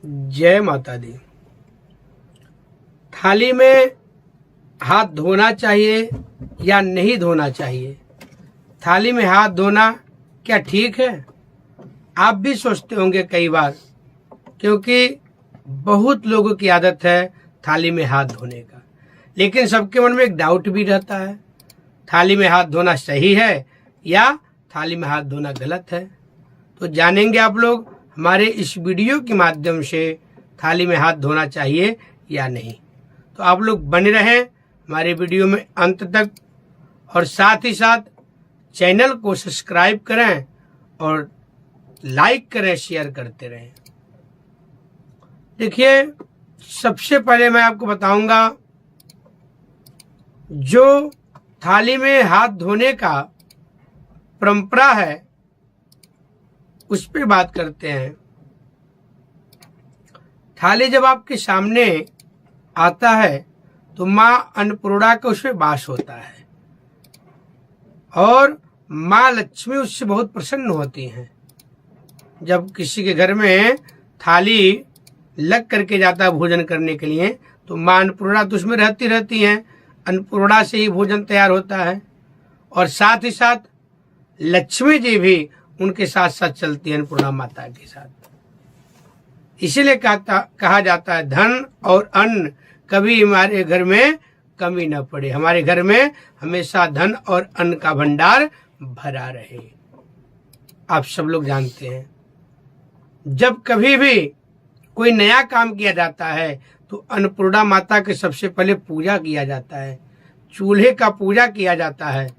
जय माता दी। थाली में हाथ धोना चाहिए या नहीं धोना चाहिए? थाली में हाथ धोना क्या ठीक है? आप भी सोचते होंगे कई बार, क्योंकि बहुत लोगों की आदत है थाली में हाथ धोने का। लेकिन सबके मन में एक डाउट भी रहता है, थाली में हाथ धोना सही है या थाली में हाथ धोना गलत है? तो जानेंगे आप लोग हमारे इस वीडियो के माध्यम से थाली में हाथ धोना चाहिए या नहीं। तो आप लोग बने रहें हमारे वीडियो में अंत तक, और साथ ही साथ चैनल को सब्सक्राइब करें और लाइक करें, शेयर करते रहें। देखिए, सबसे पहले मैं आपको बताऊंगा, जो थाली में हाथ धोने का परंपरा है उस पर बात करते हैं। थाली जब आपके सामने आता है तो माँ अन्नपूर्णा का उसमें वास होता है और माँ लक्ष्मी उससे बहुत प्रसन्न होती हैं। जब किसी के घर में थाली लग करके जाता है भोजन करने के लिए, तो माँ अन्नपूर्णा तो उसमें रहती हैं। अन्नपूर्णा से ही भोजन तैयार होता है और साथ ही साथ लक्ष्मी जी भी उनके साथ साथ चलती है, अन्नपूर्णा माता के साथ। इसीलिए कहा जाता है, धन और अन्न कभी हमारे घर में कमी न पड़े, हमारे घर में हमेशा धन और अन्न का भंडार भरा रहे। आप सब लोग जानते हैं, जब कभी भी कोई नया काम किया जाता है तो अन्नपूर्णा माता के सबसे पहले पूजा किया जाता है, चूल्हे का पूजा किया जाता है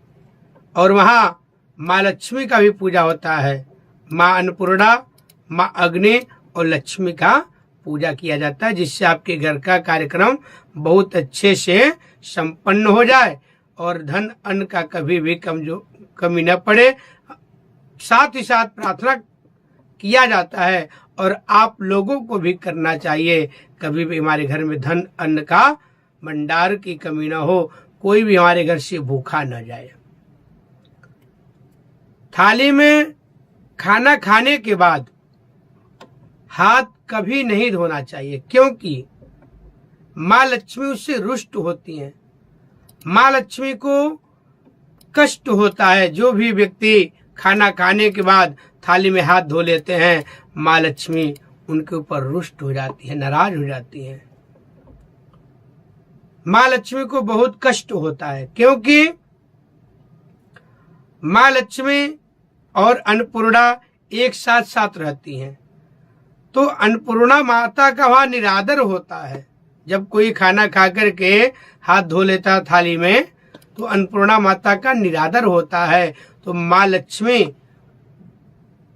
और वहाँ माँ लक्ष्मी का भी पूजा होता है। माँ अन्नपूर्णा, माँ अग्नि और लक्ष्मी का पूजा किया जाता है, जिससे आपके घर का कार्यक्रम बहुत अच्छे से संपन्न हो जाए और धन अन्न का कभी भी कमी न पड़े। साथ ही साथ प्रार्थना किया जाता है और आप लोगों को भी करना चाहिए, कभी भी हमारे घर में धन अन्न का भंडार की कमी न हो, कोई भी हमारे घर से भूखा न जाए। थाली में खाना खाने के बाद हाथ कभी नहीं धोना चाहिए, क्योंकि माँ लक्ष्मी उससे रुष्ट होती हैं। माँ लक्ष्मी को कष्ट होता है, जो भी व्यक्ति खाना खाने के बाद थाली में हाथ धो लेते हैं, माँ लक्ष्मी उनके ऊपर रुष्ट हो जाती है, नाराज हो जाती है। माँ लक्ष्मी को बहुत कष्ट होता है, क्योंकि माँ लक्ष्मी और अन्नपूर्णा एक साथ साथ रहती हैं। तो अन्नपूर्णा माता का वहां निरादर होता है। जब कोई खाना खा करके हाथ धो लेता है थाली में, तो अन्नपूर्णा माता का निरादर होता है। तो माँ लक्ष्मी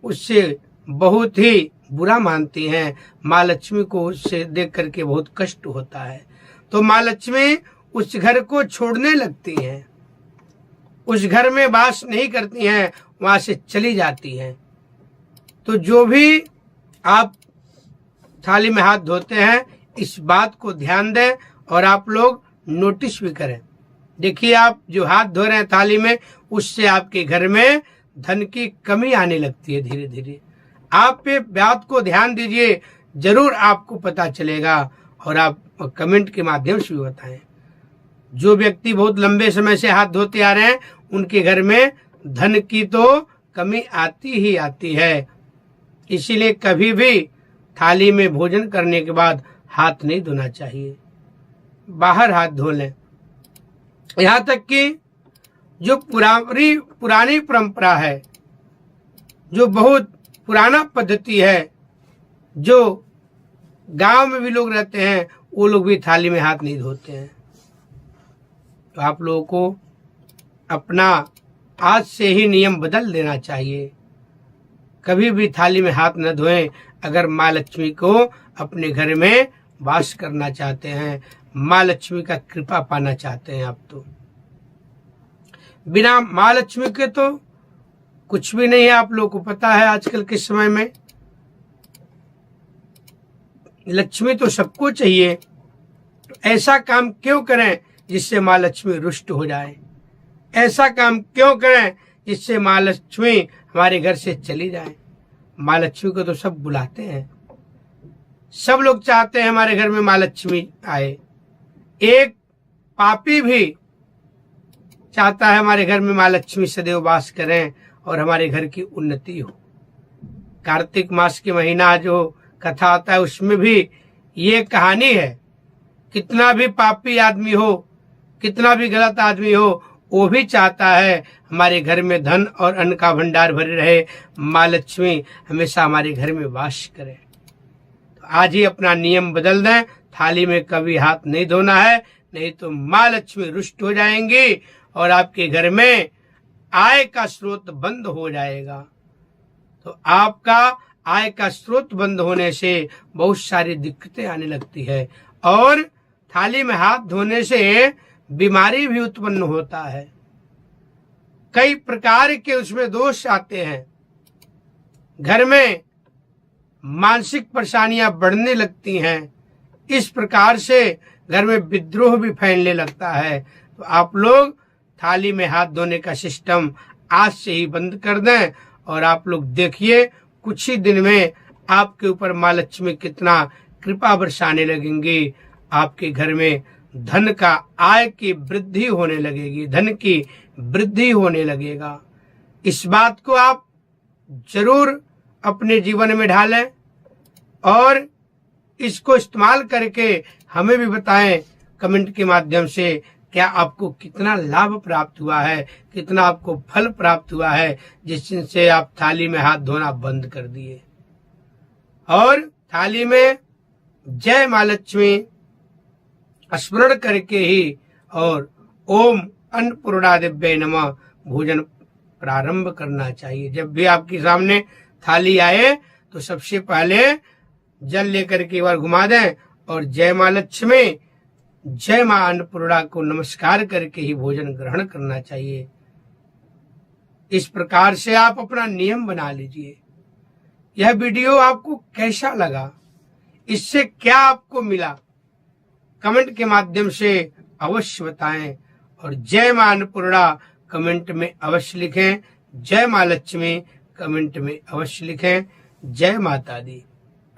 उससे बहुत ही बुरा मानती हैं, माँ लक्ष्मी को उससे देख करके बहुत कष्ट होता है। तो माँ लक्ष्मी उस घर को छोड़ने लगती हैं, उस घर में वास नहीं करती हैं, वहां से चली जाती हैं। तो जो भी आप थाली में हाथ धोते हैं, इस बात को ध्यान दें और आप लोग नोटिस भी करें। देखिए, आप जो हाथ धो रहे हैं थाली में, उससे आपके घर में धन की कमी आने लगती है धीरे धीरे। आप पे बात को ध्यान दीजिए, जरूर आपको पता चलेगा और आप कमेंट के माध्यम से भी बताएं। जो व्यक्ति बहुत लंबे समय से हाथ धोते आ रहे हैं, उनके घर में धन की तो कमी आती ही आती है। इसीलिए कभी भी थाली में भोजन करने के बाद हाथ नहीं धोना चाहिए, बाहर हाथ धो लें। यहाँ तक कि जो पुरानी परंपरा है, जो बहुत पुराना पद्धति है, जो गांव में भी लोग रहते हैं, वो लोग भी थाली में हाथ नहीं धोते हैं। तो आप लोगों को अपना आज से ही नियम बदल देना चाहिए, कभी भी थाली में हाथ न धोएं। अगर माँ लक्ष्मी को अपने घर में वास करना चाहते हैं, माँ लक्ष्मी का कृपा पाना चाहते हैं आप, तो बिना माँ लक्ष्मी के तो कुछ भी नहीं है। आप लोगों को पता है, आजकल के समय में लक्ष्मी तो सबको चाहिए। तो ऐसा काम क्यों करें जिससे माँ लक्ष्मी रुष्ट हो जाए? ऐसा काम क्यों करें जिससे माँ लक्ष्मी हमारे घर से चली जाए? माँ लक्ष्मी को तो सब बुलाते हैं, सब लोग चाहते हैं हमारे घर में माँ लक्ष्मी आए। एक पापी भी चाहता है हमारे घर में माँ लक्ष्मी सदैव वास करें और हमारे घर की उन्नति हो। कार्तिक मास के महीना जो कथा आता है उसमें भी ये कहानी है। कितना भी पापी आदमी हो, कितना भी गलत आदमी हो, वो भी चाहता है हमारे घर में धन और अन्न का भंडार भरे रहे, माँ लक्ष्मी हमेशा हमारे घर में वास करे। तो आज ही अपना नियम बदल दें, थाली में कभी हाथ नहीं धोना है, नहीं तो माँ लक्ष्मी रुष्ट हो जाएंगी और आपके घर में आय का स्रोत बंद हो जाएगा। तो आपका आय का स्रोत बंद होने से बहुत सारी दिक्कतें आने लगती है और थाली में हाथ धोने से बीमारी भी उत्पन्न होता है। कई प्रकार के उसमें दोष आते हैं। घर में मानसिक परेशानियां बढ़ने लगती हैं। इस प्रकार से घर में विद्रोह भी फैलने लगता है। तो आप लोग थाली में हाथ धोने का सिस्टम आज से ही बंद कर दें और आप लोग देखिए कुछ ही दिन में आपके ऊपर माँ लक्ष्मी कितना कृपा बरसाने लगेंगी। आपके घर में धन का आय की वृद्धि होने लगेगी, धन की वृद्धि होने लगेगा। इस बात को आप जरूर अपने जीवन में ढालें और इसको इस्तेमाल करके हमें भी बताएं कमेंट के माध्यम से क्या आपको कितना लाभ प्राप्त हुआ है, कितना आपको फल प्राप्त हुआ है जिससे आप थाली में हाथ धोना बंद कर दिए। और थाली में जय माँ लक्ष्मी स्मरण करके ही और ओम अन्नपूर्णा देव्यै नमः भोजन प्रारंभ करना चाहिए। जब भी आपके सामने थाली आए तो सबसे पहले जल लेकर के एक बार घुमा दें और जय माँ लक्ष्मी, जय माँ अन्नपूर्णा को नमस्कार करके ही भोजन ग्रहण करना चाहिए। इस प्रकार से आप अपना नियम बना लीजिए। यह वीडियो आपको कैसा लगा, इससे क्या आपको मिला, कमेंट के माध्यम से अवश्य बताएं और जय माँ अन्नपूर्णा कमेंट में अवश्य लिखें, जय माँ लक्ष्मी कमेंट में अवश्य लिखें। जय माता दी।